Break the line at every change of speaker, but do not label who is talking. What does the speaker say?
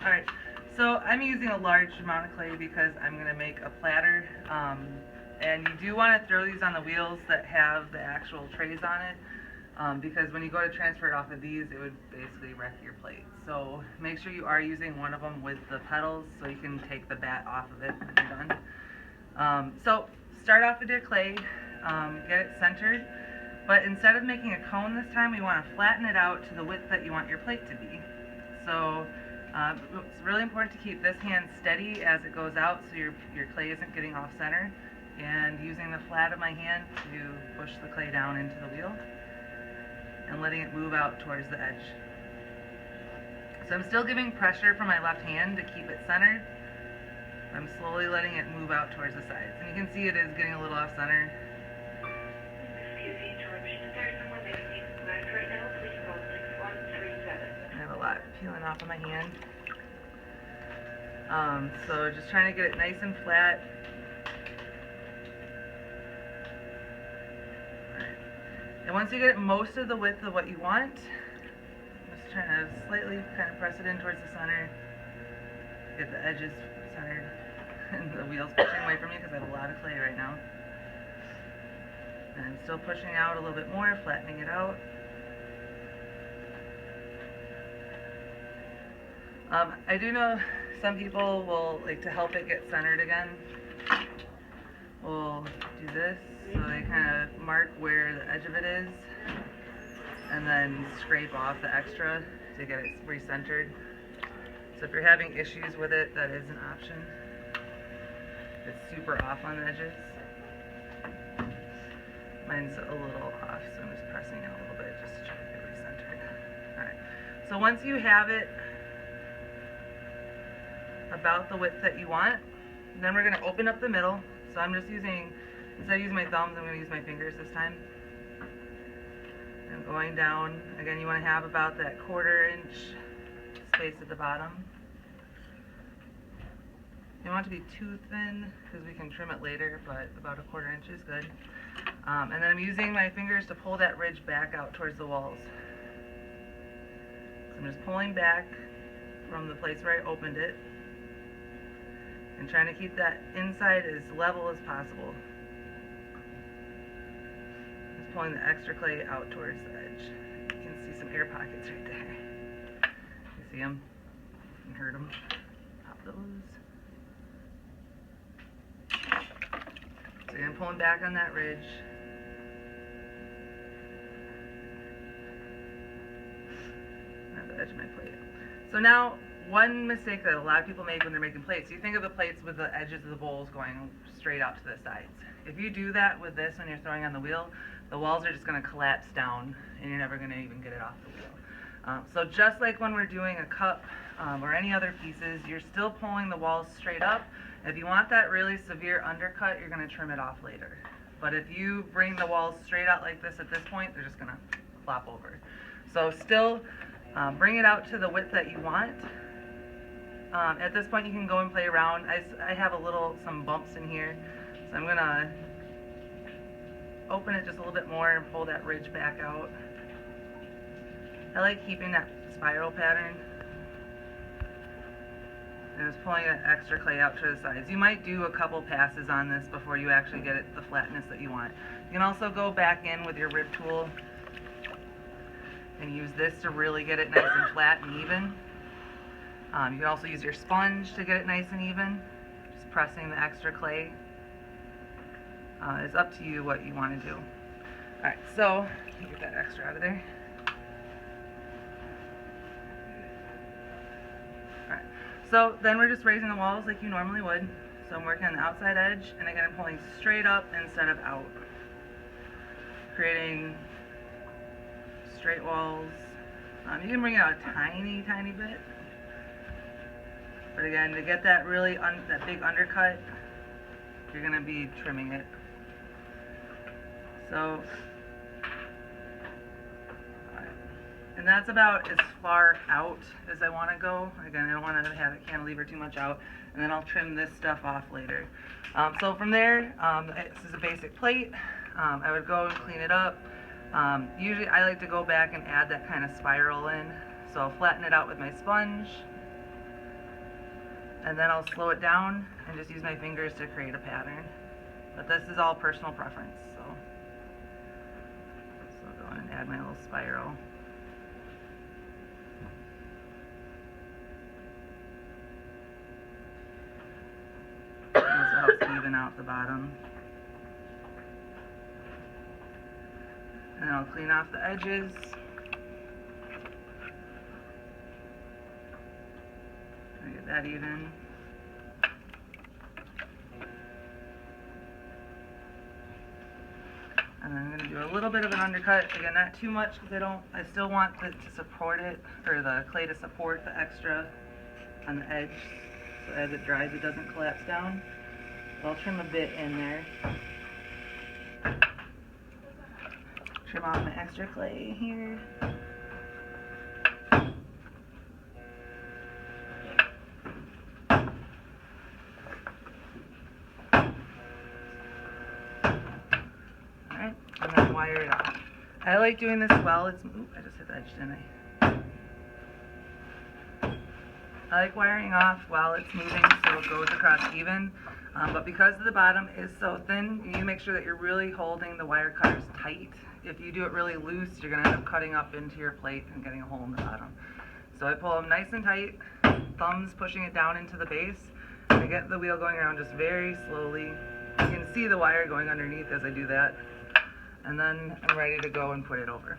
Alright, so I'm using a large amount of clay because I'm going to make a platter. And you do want to throw these on the wheels that have the actual trays on it. Because when you go to transfer it off of these, it would basically wreck your plate. So make sure you are using one of them with the pedals so you can take the bat off of it when you're done. So start off with your clay, get it centered. But instead of making a cone this time, we want to flatten it out to the width that you want your plate to be. So it's really important to keep this hand steady as it goes out so your clay isn't getting off center, and using the flat of my hand to push the clay down into the wheel and letting it move out towards the edge. So I'm still giving pressure from my left hand to keep it centered. I'm slowly letting it move out towards the sides. And you can see it is getting a little off center.
Excuse the interruption. There's someone that needs to back right now. Please call 6137.
I have a lot peeling off of my hand. So just trying to get it nice and flat. And once you get most of the width of what you want, just trying to slightly kind of press it in towards the center. Get the edges centered. And the wheel's pushing away from me because I have a lot of clay right now. And I'm still pushing out a little bit more, flattening it out. I do know some people will, like, to help it get centered again, will do this. So they kind of mark where the edge of it is and then scrape off the extra to get it recentered. So if you're having issues with it, that is an option. It's super off on the edges. Mine's a little off, so I'm just pressing it a little bit just to try to get it recentered. Alright, so once you have it about the width that you want, then we're going to open up the middle. So I'm just using, instead of using my thumbs, I'm going to use my fingers this time. And going down, again, you want to have about that 1/4 inch space at the bottom. You don't want it to be too thin because we can trim it later, but about 1/4 inch is good. And then I'm using my fingers to pull that ridge back out towards the walls. So I'm just pulling back from the place where I opened it and trying to keep that inside as level as possible. Just pulling the extra clay out towards the edge. You can see some air pockets right there. You see them? You can hurt them. Pop those. So again, pulling back on that ridge. At the edge of my plate. So now, one mistake that a lot of people make when they're making plates, you think of the plates with the edges of the bowls going straight out to the sides. If you do that with this when you're throwing on the wheel, the walls are just going to collapse down and you're never going to even get it off the wheel. So just like when we're doing a cup or any other pieces, you're still pulling the walls straight up. If you want that really severe undercut, you're going to trim it off later. But if you bring the walls straight out like this at this point, they're just going to flop over. So still bring it out to the width that you want. At this point you can go and play around. I have some bumps in here, so I'm going to open it just a little bit more and pull that ridge back out. I like keeping that spiral pattern. And just pulling that extra clay out to the sides. You might do a couple passes on this before you actually get it the flatness that you want. You can also go back in with your rib tool and use this to really get it nice and flat and even. You can also use your sponge to get it nice and even. Just pressing the extra clay. It's up to you what you want to do. Alright, so get that extra out of there. Alright, so then we're just raising the walls like you normally would. So I'm working on the outside edge, and again I'm pulling straight up instead of out. Creating straight walls. You can bring it out a tiny, tiny bit. But again, to get that really that big undercut, you're going to be trimming it. So, and that's about as far out as I want to go. Again, I don't want to have it cantilever too much out. And then I'll trim this stuff off later. So from there, this is a basic plate. I would go and clean it up. Usually I like to go back and add that kind of spiral in. So I'll flatten it out with my sponge. and then I'll slow it down and just use my fingers to create a pattern. But this is all personal preference, so I'll go in and add my little spiral. This helps even out the bottom. And then I'll clean off the edges. Get that even. And then I'm going to do a little bit of an undercut. Again, not too much because I still want it to support it, or the clay to support the extra on the edge. So as it dries, it doesn't collapse down. But I'll trim a bit in there. Trim off my extra clay here. Alright, and then wire it off. I like doing this while it's, I just hit the edge, didn't I like wiring off while it's moving so it goes across even. But because the bottom is so thin, you need to make sure that you're really holding the wire cutters tight. If you do it really loose, you're going to end up cutting up into your plate and getting a hole in the bottom. So I pull them nice and tight, thumbs pushing it down into the base. I get the wheel going around just very slowly. You can see the wire going underneath as I do that. And then I'm ready to go and put it over.